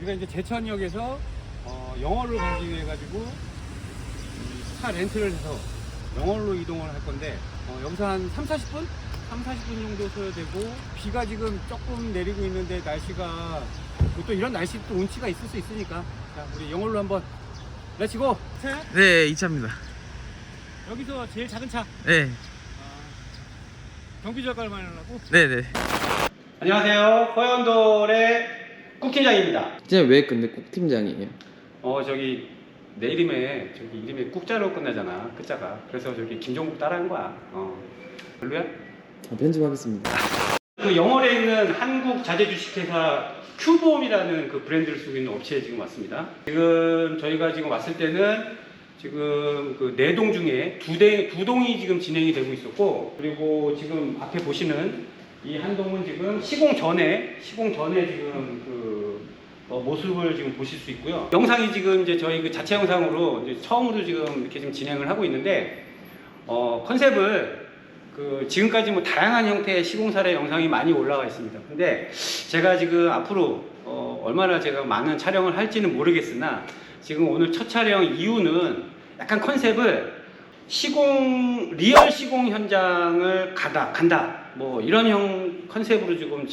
우리가 이제 제천역에서 영월로 가기 위해 가지고 차 렌트를 해서 영월로 이동을 할 건데 여기서 한 3-40분? 3-40분 정도 소요되고 비가 지금 조금 내리고 있는데 날씨가 또 이런 날씨 또 운치가 있을 수 있으니까 자 우리 영월로 한번 렛츠고! 네, 2차입니다. 여기서 제일 작은 차 네. 경비자가를 마련하고 네네. 안녕하세요 허연돌의 꾹팀장입니다. 진짜 왜 근데 꼭 팀장이에요? 저기 내 이름에 저기 이름에 꾹자로 끝나잖아 끝자가. 그래서 저기 김종국 따라한 거야. 별로야? 편집하겠습니다. 그 영월에 있는 한국 자재 주식회사 큐보험이라는 그 브랜드를 쓰고 있는 업체에 지금 왔습니다. 지금 저희가 지금 왔을 때는 지금 그 4동 중에 2동이 지금 진행이 되고 있었고, 그리고 지금 앞에 보시는 이 한 동은 지금 시공 전에 지금 그 모습을 지금 보실 수 있고요. 영상이 지금 이제 저희 그 자체 영상으로 이제 처음으로 지금 이렇게 지금 진행을 하고 있는데, 컨셉을 그 지금까지 뭐 다양한 형태의 시공 사례 영상이 많이 올라와 있습니다. 근데 제가 지금 앞으로 얼마나 제가 많은 촬영을 할지는 모르겠으나 지금 오늘 첫 촬영 이유는 약간 컨셉을 리얼 시공 현장을 간다 뭐 이런 컨셉으로 지금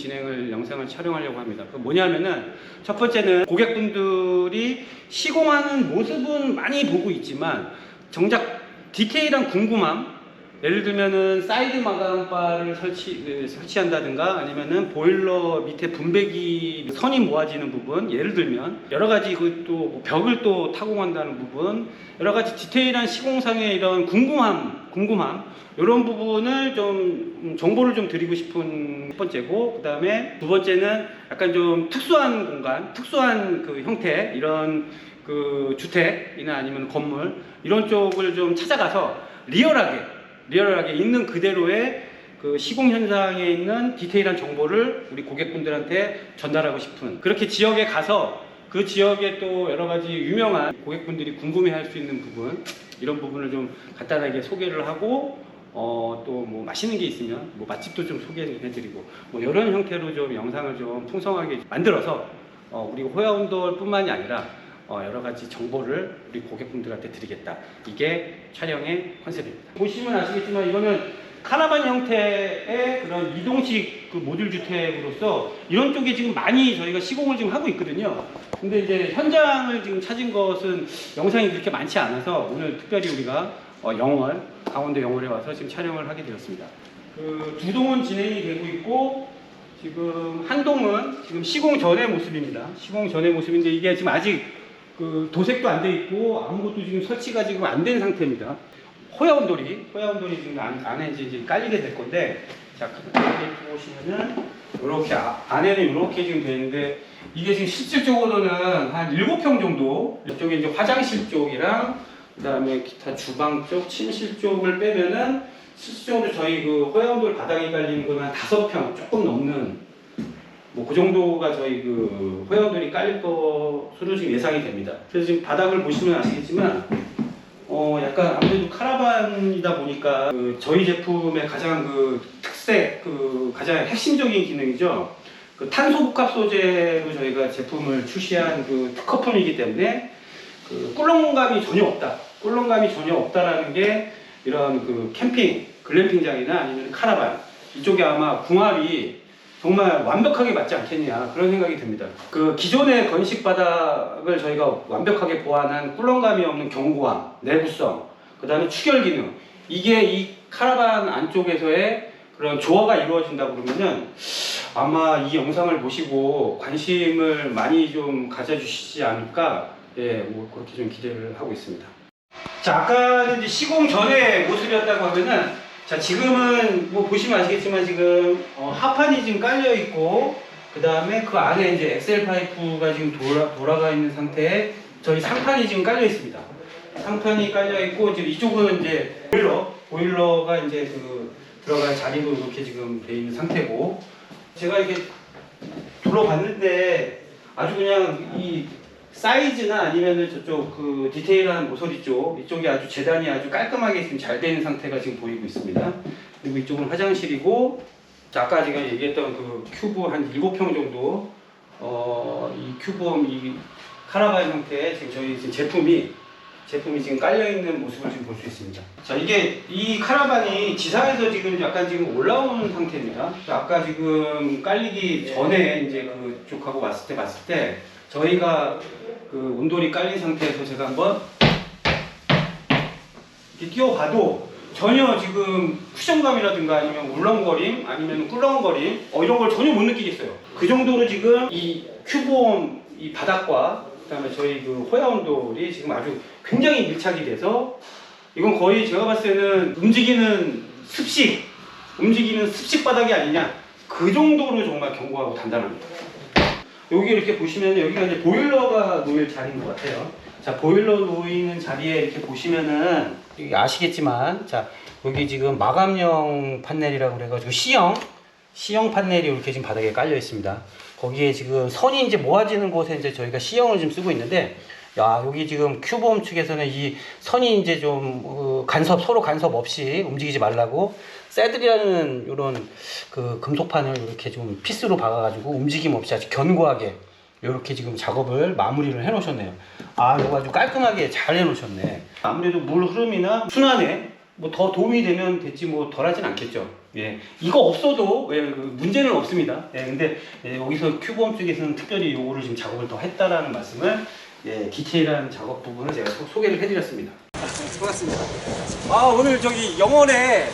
영상을 촬영하려고 합니다. 그 뭐냐면은 첫 번째는 고객분들이 시공하는 모습은 많이 보고 있지만 정작 디테일한 궁금함, 예를 들면은 사이드 마감바를 설치한다든가 아니면은 보일러 밑에 분배기 선이 모아지는 부분, 예를 들면 여러 가지 또 벽을 또 타공한다는 부분, 여러 가지 디테일한 시공상의 이런 궁금함 이런 부분을 좀 정보를 좀 드리고 싶은 첫 번째고, 그 다음에 두 번째는 약간 좀 특수한 공간, 특수한 그 형태, 이런 그 주택이나 아니면 건물 이런 쪽을 좀 찾아가서 리얼하게 있는 그대로의 그 시공 현장에 있는 디테일한 정보를 우리 고객분들한테 전달하고 싶은, 그렇게 지역에 가서 그 지역에 또 여러 가지 유명한 고객분들이 궁금해할 수 있는 부분, 이런 부분을 좀 간단하게 소개를 하고 또 뭐 맛있는 게 있으면 뭐 맛집도 좀 소개해드리고 뭐 이런 형태로 좀 영상을 좀 풍성하게 만들어서 우리 호야온돌 뿐만이 아니라 여러 가지 정보를 우리 고객분들한테 드리겠다. 이게 촬영의 컨셉입니다. 보시면 아시겠지만 이거는 카라반 형태의 그런 이동식 그 모듈 주택으로서 이런 쪽에 지금 많이 저희가 시공을 지금 하고 있거든요. 근데 이제 현장을 지금 찾은 것은 영상이 그렇게 많지 않아서 오늘 특별히 우리가 강원도 영월에 와서 지금 촬영을 하게 되었습니다. 그 2동은 진행이 되고 있고, 지금 한 동은 지금 시공 전의 모습입니다. 시공 전의 모습인데 이게 지금 아직 그 도색도 안 돼 있고 아무것도 지금 설치가 지금 안 된 상태입니다. 호야온돌이 지금 안에 이제 깔리게 될 건데, 자, 이렇게 보시면은 이렇게 안에는 이렇게 지금 돼 있는데, 이게 지금 실질적으로는 한 7평 정도, 이쪽에 이제 화장실 쪽이랑 그다음에 기타 주방 쪽, 침실 쪽을 빼면은 실질적으로 저희 그 호야온돌 바닥에 깔리는 거는 한 5평 조금 넘는 뭐 그 정도가 저희 그 호야온돌이 깔릴 것으로 지금 예상이 됩니다. 그래서 지금 바닥을 보시면 아시겠지만 약간 아무래도 카라반이다 보니까 그 저희 제품의 가장 그 특색, 그 가장 핵심적인 기능이죠. 그 탄소 복합 소재로 저희가 제품을 출시한 그 특허품이기 때문에 그 꿀렁감이 전혀 없다라는 게 이런 그 캠핑, 글램핑장이나 아니면 카라반 이쪽에 아마 궁합이 정말 완벽하게 맞지 않겠냐, 그런 생각이 듭니다. 그 기존의 건식 바닥을 저희가 완벽하게 보완한 꿀렁감이 없는 견고함, 내구성, 그 다음에 추결 기능, 이게 이 카라반 안쪽에서의 그런 조화가 이루어진다 그러면은 아마 이 영상을 보시고 관심을 많이 좀 가져주시지 않을까, 뭐 그렇게 좀 기대를 하고 있습니다. 자, 아까는 이제 시공 전의 모습이었다고 하면은, 자, 지금은 뭐 보시면 아시겠지만 지금 하판이 지금 깔려 있고, 그 다음에 그 안에 이제 엑셀 파이프가 지금 돌아가 있는 상태에 저희 상판이 지금 깔려 있습니다. 상판이 깔려 있고, 지금 이쪽은 이제 보일러가 이제 그 들어갈 자리로 이렇게 지금 돼 있는 상태고, 제가 이렇게 둘러봤는데 아주 그냥 이 사이즈나 아니면은 저쪽 그 디테일한 모서리 쪽, 이쪽이 아주 재단이 아주 깔끔하게 지금 잘 되는 상태가 지금 보이고 있습니다. 그리고 이쪽은 화장실이고, 자, 아까 제가 얘기했던 그 큐브 한 7평 정도 이 큐브홈 이 카라반 형태의 지금 저희 지금 제품이 지금 깔려 있는 모습을 지금 볼 수 있습니다. 자, 이게 이 카라반이 지상에서 지금 약간 지금 올라오는 상태입니다. 아까 지금 깔리기 전에 이제 그쪽하고 봤을 때 저희가 그 온돌이 깔린 상태에서 제가 한번 이렇게 뛰어봐도 전혀 지금 쿠션감이라든가 아니면 울렁거림 아니면 꿀렁거림 이런 걸 전혀 못 느끼겠어요. 그 정도로 지금 이 큐브홈 이 바닥과 그다음에 저희 그 호야 온돌이 지금 아주 굉장히 밀착이 돼서 이건 거의 제가 봤을 때는 움직이는 습식 바닥이 아니냐, 그 정도로 정말 견고하고 단단합니다. 여기 이렇게 보시면 여기가 이제 보일러가 놓일 자리인 것 같아요. 자, 보일러 놓이는 자리에 이렇게 보시면은 여기 아시겠지만, 자, 여기 지금 마감용 판넬이라고 그래가지고 C형 판넬이 이렇게 지금 바닥에 깔려 있습니다. 거기에 지금 선이 이제 모아지는 곳에 이제 저희가 C형을 지금 쓰고 있는데, 야, 여기 지금 큐브홈 측에서는 이 선이 이제 좀 서로 간섭 없이 움직이지 말라고 새들이라는 이런 그 금속판을 이렇게 좀 피스로 박아가지고 움직임 없이 아주 견고하게 이렇게 지금 작업을 마무리를 해 놓으셨네요. 아, 이거 아주 깔끔하게 잘 해 놓으셨네. 아무래도 물 흐름이나 순환에 뭐 더 도움이 되면 됐지 뭐 덜하진 않겠죠. 예, 이거 없어도 문제는 없습니다. 예, 근데 여기서 큐브홈 쪽에서는 특별히 요거를 지금 작업을 더 했다라는 말씀을, 예, 디테일한 작업 부분을 제가 소개를 해드렸습니다. 반갑습니다. 아, 오늘 저기 영월에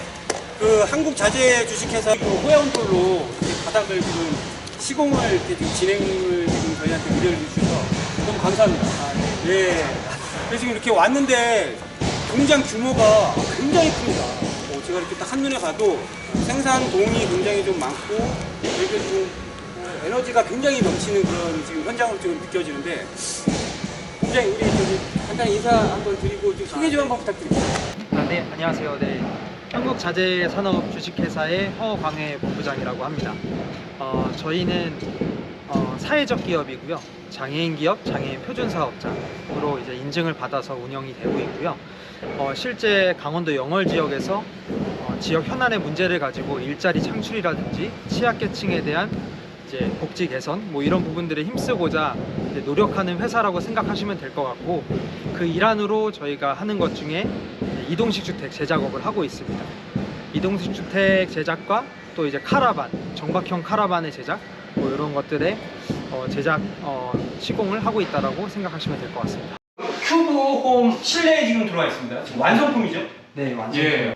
그 한국자재 주식회사 그 호야온돌로 바닥을 지금 시공을 이렇게 지금 진행을 지금 저희한테 의뢰를 주셔서 너무 감사합니다. 네. 그래서 지금 이렇게 왔는데 공장 규모가 굉장히 큽니다. 제가 이렇게 딱 한눈에 봐도 생산 동이 굉장히 좀 많고 이렇게 좀 에너지가 굉장히 넘치는 그런 지금 현장으로 지금 느껴지는데, 공장님 우리 저기 간단히 인사 한번 드리고 좀 소개 좀 한번 부탁드립니다. 네, 안녕하세요. 네, 한국자재산업 주식회사의 허광해 본부장이라고 합니다. 저희는 사회적 기업이고요. 장애인 기업, 장애인 표준 사업장으로 이제 인증을 받아서 운영이 되고 있고요. 실제 강원도 영월 지역에서 지역 현안의 문제를 가지고 일자리 창출이라든지 취약계층에 대한 이제 복지 개선 뭐 이런 부분들에 힘쓰고자 이제 노력하는 회사라고 생각하시면 될 것 같고, 그 일환으로 저희가 하는 것 중에 이동식 주택 제작업을 하고 있습니다. 이동식 주택 제작과 또 이제 카라반, 정박형 카라반의 제작 뭐 이런 것들의 제작 시공을 하고 있다라고 생각하시면 될 것 같습니다. 큐브홈 실내에 지금 들어와 있습니다. 지금 완성품이죠? 네, 완전. 예.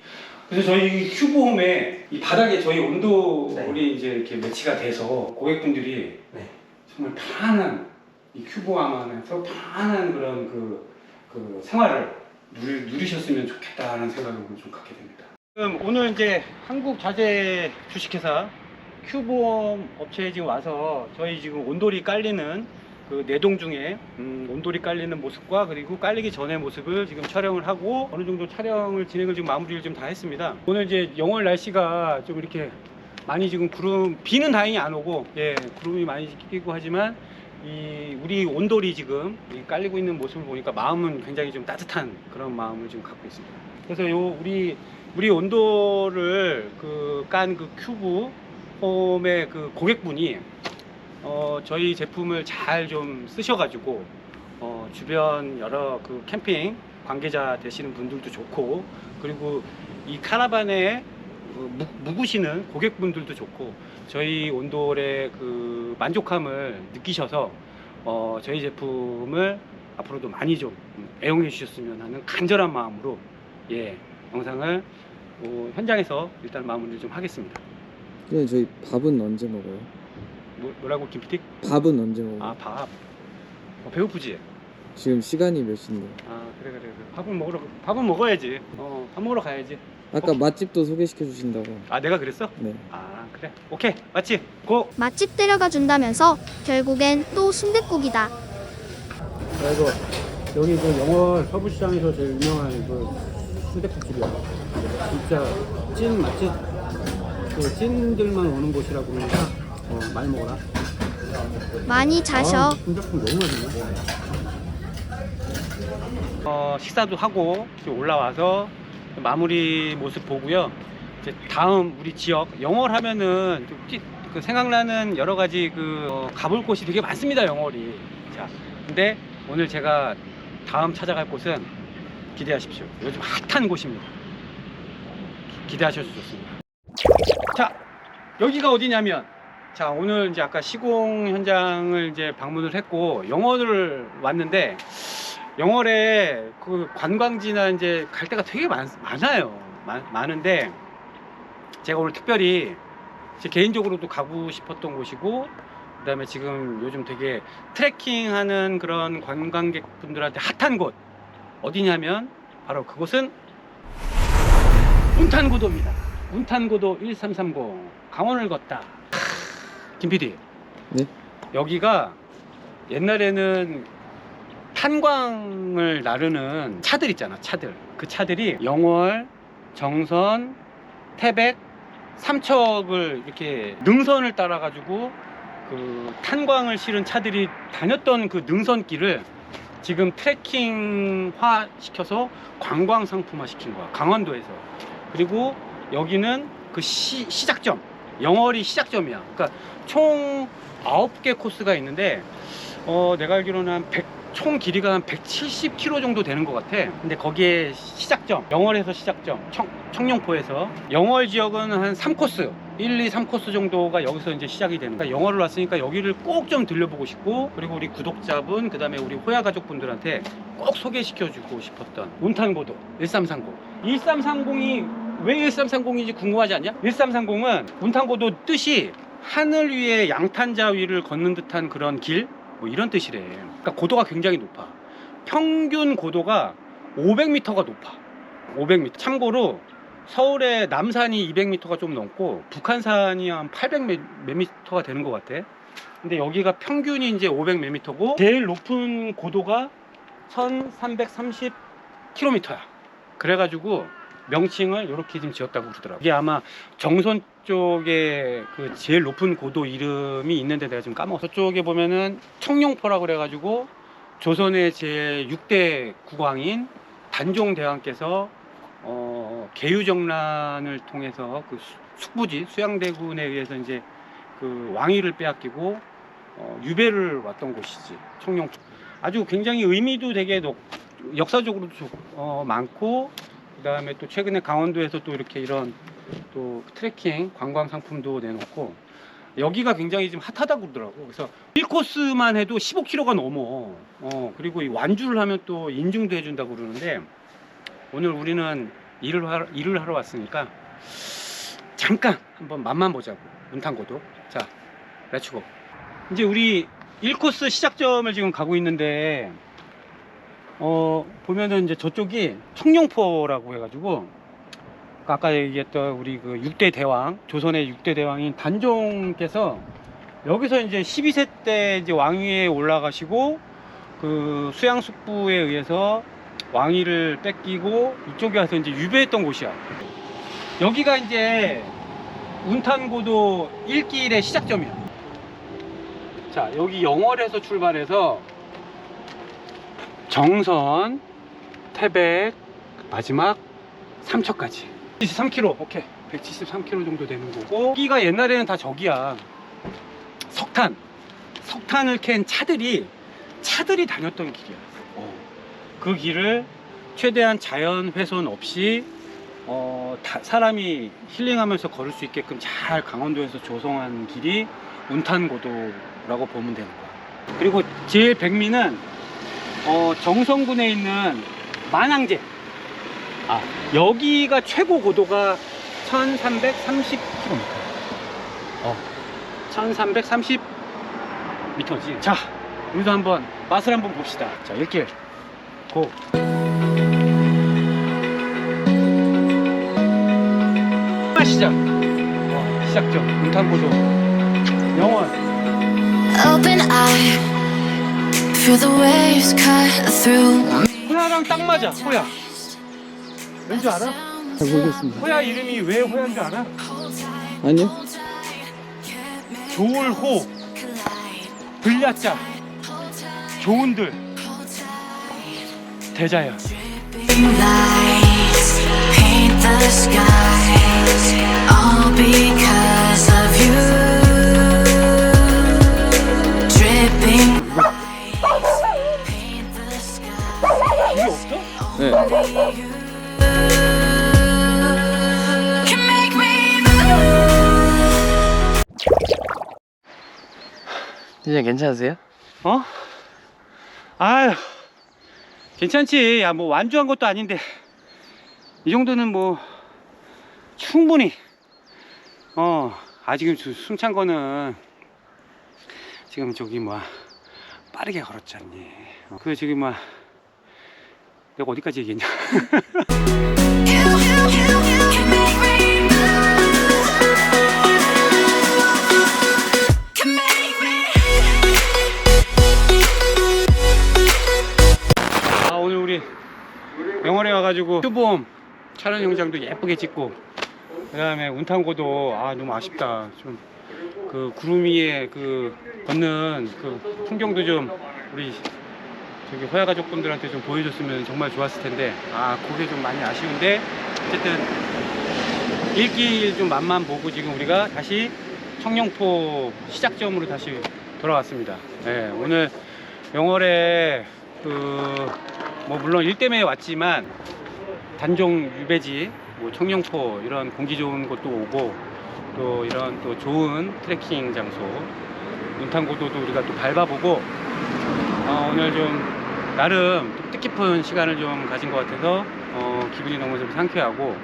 그래서 저희 큐브홈에 이 바닥에 저희 온돌이 네. 이제 이렇게 매치가 돼서 고객분들이 네. 정말 편안한 이 큐브홈 안에서 편안한 그런 그 생활을 누리셨으면 좋겠다는 생각을 좀 갖게 됩니다. 지금 오늘 이제 한국자재 주식회사 큐브홈 업체에 지금 와서 저희 지금 온돌이 깔리는 그 내동 중에 온돌이 깔리는 모습과 그리고 깔리기 전의 모습을 지금 촬영을 하고 어느 정도 촬영을 진행을 지금 마무리를 좀 다 했습니다. 오늘 이제 영월 날씨가 좀 이렇게 많이 지금 비는 다행히 안 오고, 예, 구름이 많이 끼고 하지만 우리 온돌이 지금 깔리고 있는 모습을 보니까 마음은 굉장히 좀 따뜻한 그런 마음을 지금 갖고 있습니다. 그래서 우리 온돌을 깐 큐브 홈의 그 고객분이 저희 제품을 잘 좀 쓰셔가지고 주변 여러 그 캠핑 관계자 되시는 분들도 좋고, 그리고 이 카라반에 묵으시는 고객분들도 좋고, 저희 온돌의 그 만족함을 느끼셔서 저희 제품을 앞으로도 많이 좀 애용해 주셨으면 하는 간절한 마음으로, 예, 영상을 현장에서 일단 마무리를 좀 하겠습니다. 그럼 저희 밥은 언제 먹어요? 뭐라고, 김PT? 밥은 언제 먹어요? 아, 밥. 배고프지? 지금 시간이 몇 시인데? 아, 그래. 밥은 먹어야지. 밥 먹으러 가야지. 아까 맛집도 소개시켜 주신다고. 아, 내가 그랬어? 네. 아, 그래. 오케이. 맛집 고! 맛집 데려가 준다면서 결국엔 또 순댓국이다. 그래서 여기 그 영월 서부시장에서 제일 유명한 그 순댓국집이야. 진짜 찐 맛집. 그 찐들만 오는 곳이라고 그러니까 많이 먹어라. 많이 자셔. 순댓국 너무 맛있네. 식사도 하고 이제 올라와서 마무리 모습 보고요. 이제 다음 우리 지역 영월 하면은 좀 그 생각나는 여러 가지 가볼 곳이 되게 많습니다, 영월이. 자, 근데 오늘 제가 다음 찾아갈 곳은 기대하십시오. 요즘 핫한 곳입니다. 기대하셔도 좋습니다. 자, 여기가 어디냐면, 자, 오늘 이제 아까 시공 현장을 이제 방문을 했고 영월을 왔는데, 영월에 그 관광지나 이제 갈 데가 되게 많아요. 많은데 제가 오늘 특별히 제 개인적으로도 가고 싶었던 곳이고, 그 다음에 지금 요즘 되게 트레킹하는 그런 관광객분들한테 핫한 곳 어디냐면 바로 그곳은 운탄고도입니다. 운탄고도 1330 강원을 걷다. 김 PD, 네? 여기가 옛날에는 탄광을 나르는 차들 있잖아, 차들. 그 차들이 영월, 정선, 태백, 삼척을 이렇게 능선을 따라 가지고 그 탄광을 실은 차들이 다녔던 그 능선길을 지금 트레킹화 시켜서 관광 상품화 시킨 거야, 강원도에서. 그리고 여기는 그 시작점, 영월이 시작점이야. 그러니까 총 9개 코스가 있는데 내가 알기로는 한 총 길이가 한 170km 정도 되는 것 같아. 근데 거기에 시작점, 영월에서 시작점, 청룡포에서 영월 지역은 한 3코스, 1, 2, 3코스 정도가 여기서 이제 시작이 되는 거야. 영월을 왔으니까 여기를 꼭 좀 들려보고 싶고, 그리고 우리 구독자분, 그 다음에 우리 호야 가족분들한테 꼭 소개시켜주고 싶었던 운탄고도 1330. 1330이 왜 1330인지 궁금하지 않냐? 1330은 운탄고도 뜻이 하늘 위에 양탄자 위를 걷는 듯한 그런 길, 뭐 이런 뜻이래. 그러니까 고도가 굉장히 높아. 평균 고도가 500m가 높아. 500m. 참고로 서울의 남산이 200m가 좀 넘고 북한산이 한 800 몇 m가 되는 것 같아. 근데 여기가 평균이 이제 500 몇 m고 제일 높은 고도가 1330km야. 그래가지고 명칭을 이렇게 좀 지었다고 그러더라고. 이게 아마 정선 쪽에 그 제일 높은 고도 이름이 있는데 내가 지금 까먹었어. 저쪽에 보면은 청룡포라고 그래가지고 조선의 제 6대 국왕인 단종대왕께서 계유정난을 통해서 그 숙부지 수양대군에 의해서 이제 그 왕위를 빼앗기고 유배를 왔던 곳이지, 청룡포. 아주 굉장히 의미도 되게 역사적으로도 많고, 그 다음에 또 최근에 강원도에서 또 이렇게 이런 또 트레킹 관광 상품도 내놓고, 여기가 굉장히 지금 핫하다고 그러더라고. 그래서 1코스만 해도 15km가 넘어. 그리고 이 완주를 하면 또 인증도 해준다고 그러는데, 오늘 우리는 일을 하러 왔으니까 잠깐 한번 맛만 보자고. 운탄고도. 자, 렛츠고. 이제 우리 1코스 시작점을 지금 가고 있는데, 보면은 이제 저쪽이 청룡포라고 해가지고, 아까 얘기했던 우리 그 6대 대왕, 조선의 6대 대왕인 단종께서 여기서 이제 12세 때 이제 왕위에 올라가시고, 그 수양숙부에 의해서 왕위를 뺏기고 이쪽에 와서 이제 유배했던 곳이야. 여기가 이제 운탄고도 1길의 시작점이야. 자, 여기 영월에서 출발해서 정선, 태백, 마지막 삼척까지 173km. 오케이, 173km 정도 되는 거고, 여기가 옛날에는 다 저기야, 석탄을 캔 차들이 다녔던 길이야. 그 길을 최대한 자연 훼손 없이 사람이 힐링하면서 걸을 수 있게끔 잘 강원도에서 조성한 길이 운탄고도라고 보면 되는 거야. 그리고 제일 백미는 정선군에 있는 만항제. 여기가 최고 고도가 1330km. 1330m지. 자, 우리도 한번 맛을 한번 봅시다. 자, 1길 고. 시작점 운탄고도 영월. Open eye, feel the waves cut through me. 호야랑 딱 맞아. 호야 왠지 알아? 잘 모르겠습니다. 호야 이름이 왜 호야인 줄 알아? 아니요? 좋을호, 불야자, 좋은들, 대자연. Lights paint the skies, all because of you. 선생님 괜찮으세요? 어? 아유, 괜찮지. 야, 뭐 완주한 것도 아닌데 이 정도는 뭐 충분히 아직은 숨찬 거는 지금 저기 뭐야 빠르게 걸었잖니. 그 저기 뭐야 내가 어디까지 얘기했냐. Can make rainbows. Can make me. 아, 오늘 우리 영월에 와가지고 큐봄 촬영 영상도 예쁘게 찍고, 그 다음에 운탄고도 너무 아쉽다. 좀 그 구름 위에 그 걷는 그 풍경도 좀 우리 저기 호야 가족분들한테 좀 보여줬으면 정말 좋았을 텐데, 그게 좀 많이 아쉬운데, 어쨌든 일길 좀 맛만 보고 지금 우리가 다시 청룡포 시작점으로 다시 돌아왔습니다. 네, 오늘 영월에 뭐 물론 일 때문에 왔지만 단종 유배지, 뭐 청룡포 이런 공기 좋은 곳도 오고, 또 이런 또 좋은 트레킹 장소 운탄고도도 우리가 또 밟아보고, 오늘 좀 나름 또 뜻깊은 시간을 좀 가진 것 같아서 기분이 너무 좀 상쾌하고,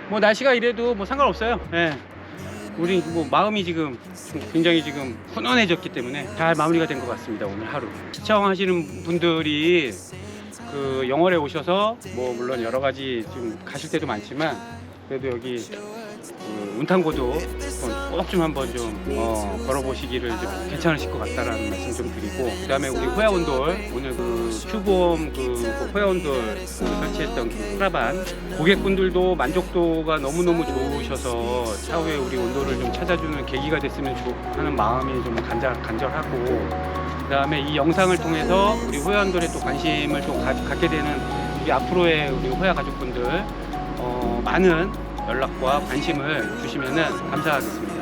뭐 날씨가 이래도 뭐 상관없어요. 네. 우리 뭐 마음이 지금 굉장히 지금 훈훈해졌기 때문에 잘 마무리가 된 것 같습니다. 오늘 하루 시청하시는 분들이 그 영월에 오셔서 뭐 물론 여러 가지 지금 가실 때도 많지만, 그래도 여기 그 운탄고도 꼭 좀 한번 좀 걸어보시기를 좀 괜찮으실 것 같다라는 말씀 좀 드리고, 그 다음에 우리 호야온돌 오늘 그 큐봄 그 호야온돌 설치했던 그 카라반 고객분들도 만족도가 너무너무 좋으셔서 차후에 우리 온돌을 좀 찾아주는 계기가 됐으면 하는 마음이 좀 간절하고, 그 다음에 이 영상을 통해서 우리 호야온돌에 또 관심을 또 갖게 되는 우리 앞으로의 우리 호야 가족분들 많은 연락과 관심을 주시면 감사하겠습니다.